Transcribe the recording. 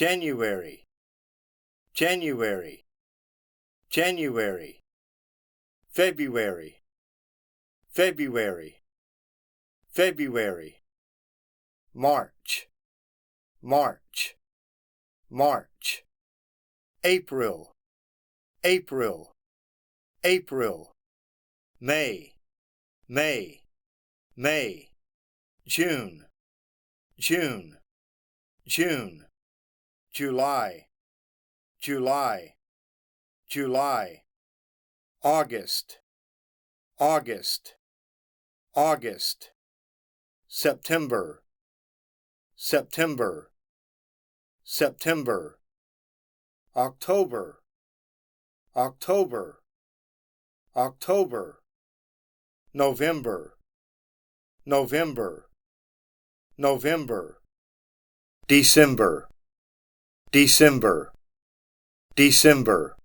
January, January, January, February, February, February, March, March, March, April, April, April, May, May, May, June, June, June, July, July, July, August, August, August, September, September, September, October, October, October, November, November, November, December, December, December,